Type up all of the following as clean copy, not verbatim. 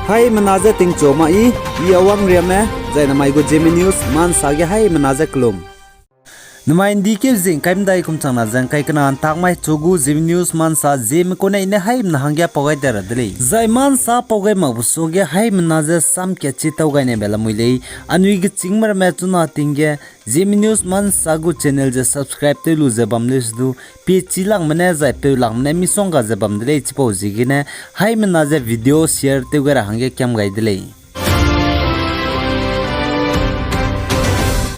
Hai menaza ting choma I awang riame zai na mai go Zeme news man sage hai menaza klum. Nama indi ke zing kaim dai kum changna jang kai kana tak mai chogu Zeme news man sa Zeme ko na ine hai na hangya pogai dara dele zai man sa pogai ma buso ge hai menaza sam ke chi tau gai ne bela muile anui ge chingmar me chuna tingge Zeme news man sa gu channel je subscribe te lu je bamles du pe chilang mane zai pe lang mane mi song ga je bam dele chipo jigi ne hai menaza video share te ga hangya kyam gai dele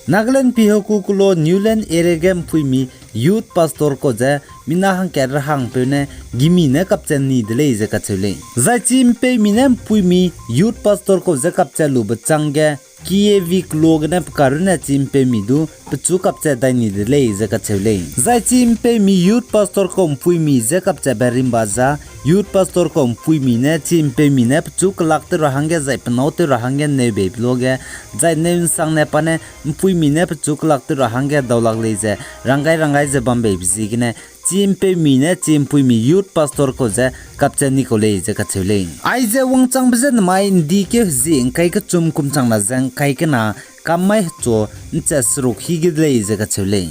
Nagaland pihoku kulo Newland eregem puimi youth pastor ko ja minahang ker hang pene gimi ne kapchen ni dele je kachule zachim pe minem puimi youth pastor ko ja kapchalu bachangge kiyevi klog ne karuna chimpe midu pchu kapcha dai ni dele je kachule zachim pe mi youth pastor ko puimi je kapcha berim baza youth pastor ko puimi ne chimpe mi ne pchu klakte rahange zai pnote rahange ne be bloge zai ne sang ne pane puimi ne pchu klakte rahange dawlak le je rangai je bambe bizigine chimpe mi ne chimpui mi youth pastor ko je kapchani ko le je kachule ai je wangchang bzen mai ndi ke jing kai ka chum kum chang na jang kai ka na kamai cho ncha sruk hi ge le je kachule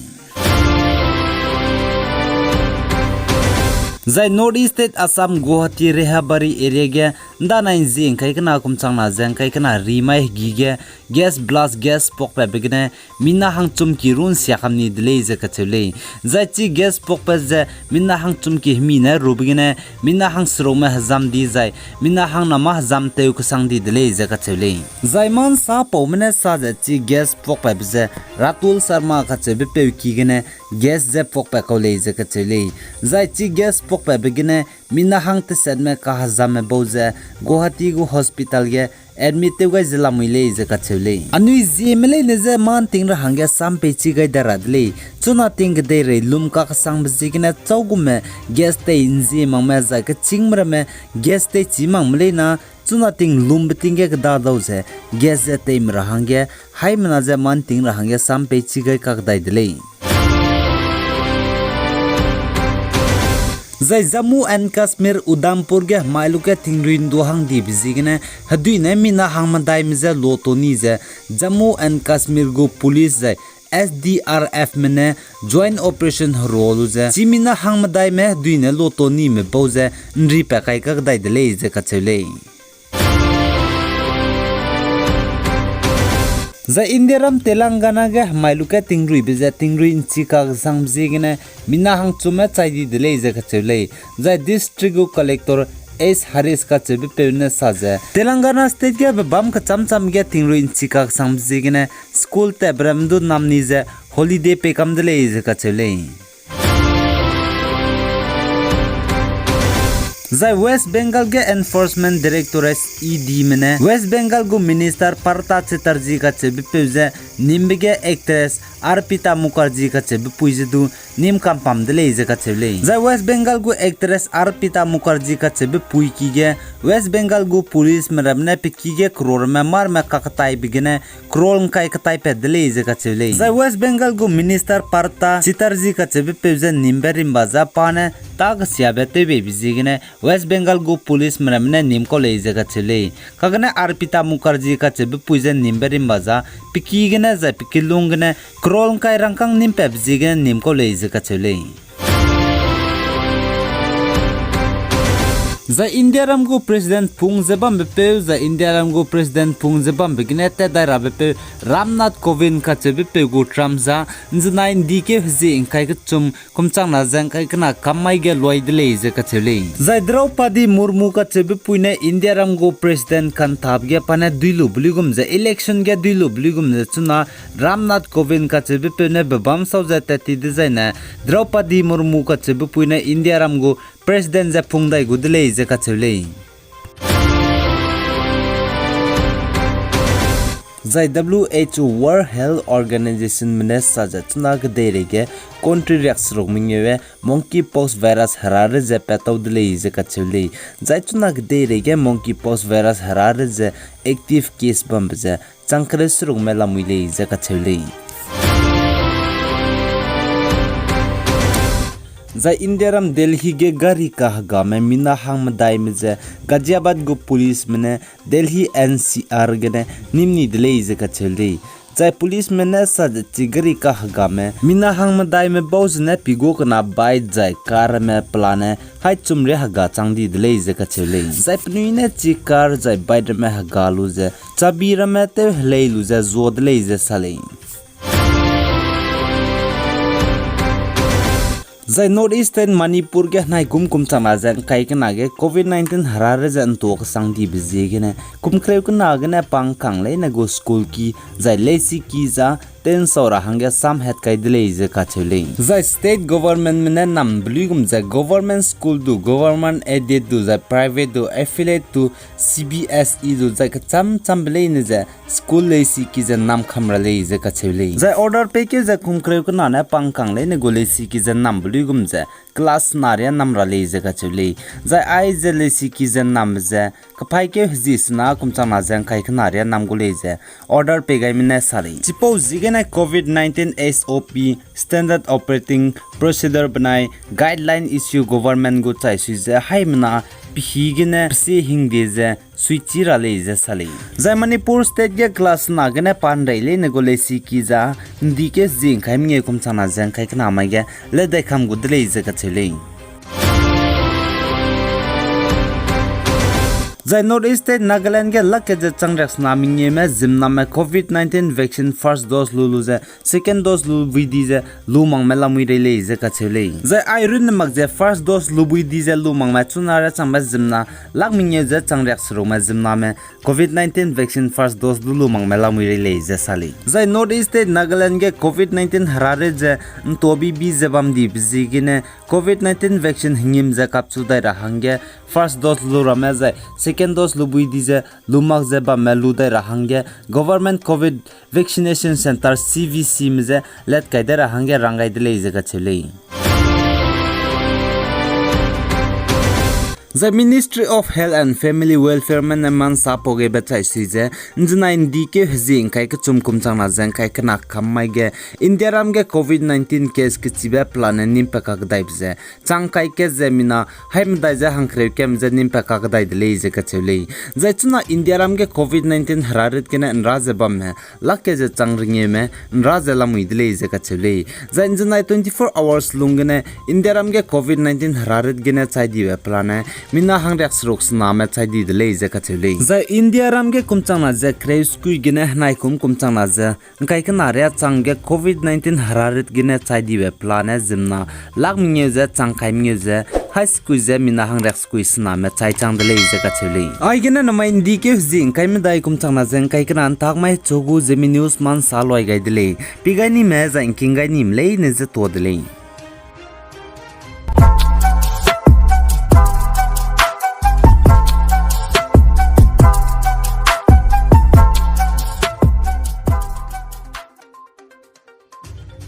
Zai North East State Assam Guwahati Rehabari area ge ndanain jing kai kana kum changna jang kai kana rimai gige gas blast gas pok pa begene minna hang chum ki run sia khamni dile je kachule zai chi gas pok pa je minna hang chum ki hmi na rubigene minna hang sro ma hazam di zai minna hang na ma hazam te ku sang di dile je kachule zai man sa po mene sa je chi gas pok pa je Ratul Sharma khache pe ki gene gas je pok pa ko le je kachule zai chi gas pok pa begene minna hang te set me ka hazam me boze Guwahati gu hospital ge admit te gai zila muile je kachule anui Zeme le ne je man ting ra hangya sam pe chi gai daradle chuna ting de re lum ka sang bjigina chaugume gas te inji mangma za ka chingmra me gas te chimang mle na chuna ting lum ting ge da dau je gas je te mra hangya hai mana je man ting ra hangya sam pe chi gai ka dai dle Zai Jammu and Kashmir Udhampur ge mailuke thingrin dohang di bizigine hadui ne mina hangmadai mize lotoni je Jammu and Kashmir go police je SDRF mene joint operation role je chimina hangmadai me duine lotoni me boze nri pa kai ka dai dele je kachele Za Indiaram Telangana ge mailuke tingrui bize tingrui inchika sangbjigine mina hang chume chaidi dele je khachule za district collector S Haris ka chebe pevne saje Telangana state ge bam ka chamcham ge tingrui inchika sangbjigine school te bramdu namni je holiday pe kam dele je khachule Zai West Bengal ge Enforcement Directorate ED mene West Bengal go Minister Partha Chatterjee ka chebe peuze nimbege actress Arpita Mukherjee ka chebe puijedu nim kampam dele je ka chele Zai West Bengal go actress Arpita Mukherjee ka chebe pui ki ge West Bengal go police meramne pe ki ge crore me mar me kakatai bigene crol kai katai pe dele je ka chele Zai West Bengal go Minister Partha Chatterjee ka chebe peuze nimberim baza pane tag siabe te be bizigene West Bengal go police meramne nim ko le je ka chele kagane Arpita Mukherjee ka chebe puijen nimberim baza piki gene za pikilung gene krol kai rangkang nim pe bizigene nim ko le je ka chele Za India ram go president Phung Jebam bepe za India ram go president Phung Jebam begine te daira bepe Ramnath Kovind ka chebe pe go Trump za nznain dike hzi inkai ka chum kumchang na jang kai kana kamai ge loi dele je ka chele za Draupadi Murmu ka chebe puine India ram go president kan thap ge pane duilu bligum za election ge duilu bligum za chuna Ramnath Kovind ka chebe pe ne bam sau za te ti design Draupadi Murmu ka chebe puine India ram go President za phungdai gudle je ka chule Zai WHO World Health Organization minesa za chuna ga derege country reacts rogmingwe monkeypox virus harare je petau dile je ka chule zai chuna ga derege monkeypox virus harare je active case bam je changkres rogmela muile je ka chule Zai Indiaram Delhi ge gari kahga me mina hang madai me je Gaziabad go police mene Delhi NCR gene nimni delay je ka chelde Zai police mene sad chigari kahga me mina hang madai me boz ne pigo kana bai zai car me plane hai chumre haga changdi delay je ka chelde Zai pnui ne chi car zai bai me haga lu je chabira me te hlei lu je zod lei je sale Zai Northeast and Manipur ge nai kum chama jan kai kana ge COVID-19 harare jan to sang di bije ge ne kum kreu kana ge ne pang kang le na go school ki zai lesi ki za ten saura hangya sam het kai dile je ka chele zai state government mene nam bligum za government school do government aided do za private do affiliate to CBSE do za cham bele ne za school lesi ki za nam khamra le je ka chele zai order pe ke za kum kreu kana na pang kang le ne go lesi ki za nam bligum za class naria namra le je ka chele zai ai je lesi ki za nam za kapai ke his na kum chama jang kai khana ria nam go le je order pe gai mine sari chipo zige COVID-19 SOP Standard Operating Procedure banai guideline issue government go chai je haimna pihigine se hingde je suichira le je sale zai Manipur state ge class na gane pan raile ne gole si ki za ndike jing khaim nge kum chana jang kai kana ma ge le dekham go dele je ka chele Zai Northeast State Nagaland ge lakke je changraks na minge me Zeme me COVID-19 vaccine first dose lulu je second dose lu vidi je lumang me lamui le je ka chele zai irun mak je first dose lu vidi je lumang ma chunara changba Zeme lak minge je changraks ro ma Zeme me COVID-19 vaccine first dose lu lumang me lamui le je sale zai Northeast State Nagaland ge COVID-19 harare je tobi bi je bam di bizigine COVID-19 vaccine hingim je kapchu dai rahangge first dose lu rame je second dose lubui dize lumak je ba melu dai rahangge government covid vaccination center CVC mze let kaida rahangge rangai dile je ka chele The Ministry of Health and Family Welfare man sapoge bachai sije njna indike hzing kai ka chumkum changna jang kai kana khammai ge indiaram ge COVID-19 case ke chibe plan nim paka gdai bje chang kai ke zemina haim dai ja hangkre kem je nim paka gdai dile je ka chele jai chuna indiaram ge COVID-19 hararit ke na raje bam me lakke je chang ringe me raje lamui dile je ka chele jai njna 24 hours lungne indiaram ge COVID-19 hararit ge na chai diwe plan mina hangrak sroks name chai di dile je ka chele za india ram ge kumchang na je kreis kui gine nai kumchang na je kai ka na ria chang ge COVID-19 hararit gine chai di we plan Zeme lag minge je chang kai minge je high school je mina hangrak school sna me chai chang dile je ka chele ai gine na mai indi ke jing kai me dai kumchang na je kai ka nan tak mai chogu Zeme news man saloi gai dile pigani me za inking gai nim le ne je to dile